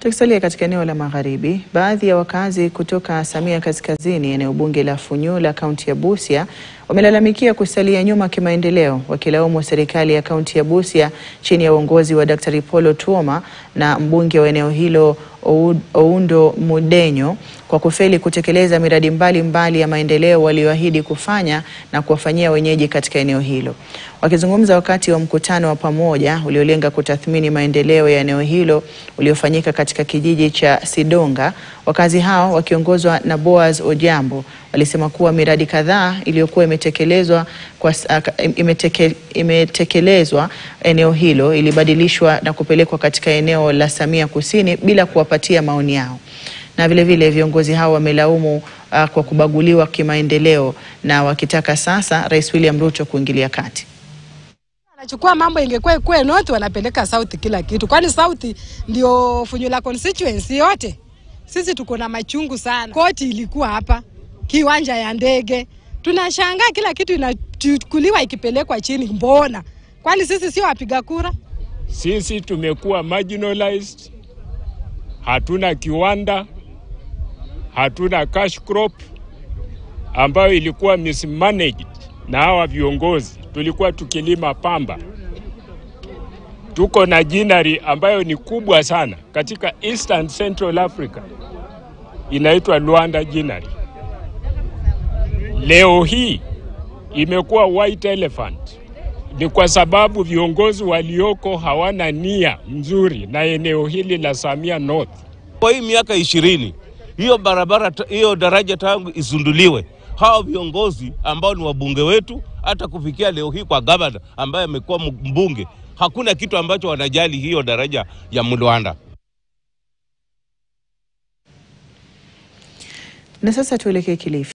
Tukisalia katika eneo la Magharibi, baadhi ya wakazi kutoka Samia Kaskazini, eneo bunge la Funyula, kaunti ya Busia, wamelalamikia kusalia nyuma kimaendeleo, wakilaumu serikali ya kaunti ya Busia chini ya uongozi wa Daktari Paul Otuoma na mbunge wa eneo hilo Oundo Mudenyo kwa kufeli kutekeleza miradi mbalimbali ya maendeleo walioahidi kufanya na kuwafanyia wenyeji katika eneo hilo. Wakizungumza wakati wa mkutano wa pamoja uliolenga kutathmini maendeleo ya eneo hilo uliofanyika katika kijiji cha Sidonga, wakazi hao wakiongozwa na Boaz Ojambo walisema kuwa miradi kadhaa iliyokuwa imetekelezwa eneo hilo ilibadilishwa na kupelekwa katika eneo la Samia Kusini bila kuwapatia maoni yao. Na vile vile viongozi hao wamelaumu kwa kubaguliwa kimaendeleo na wakitaka sasa Rais William Ruto kuingilia kati. Anachukua mambo ingekuwa North wanapeleka South kila kitu. Kwani South ndio Funyula constituency yote. Sisi tuko na machungu sana. Koti ilikuwa hapa, kiwanja ya ndege. Tunashangaa kila kitu inachukuliwa ikipelekwa chini. Mbona? Kwani sisi sio wapiga kura? Sisi tumekuwa marginalized. Hatuna kiwanda, hatuna cash crop ambayo ilikuwa mismanaged na hawa viongozi. Tulikuwa tukilima pamba. Tuko na ginnery ambayo ni kubwa sana katika Eastern Central Africa. Inaitwa Luanda ginnery. Leo hii imekuwa white elephant. Ni kwa sababu viongozi walioko hawana nia nzuri na eneo hili la Samia North. Kwa hii miaka 20, hiyo barabara, hiyo daraja tangu isunduliwe, hao viongozi ambao ni wabunge wetu, hata kufikia leo hii kwa gavana ambaye amekuwa mbunge, hakuna kitu ambacho wanajali hiyo daraja ya Luanda. Na sasa tuelekee Kilifi.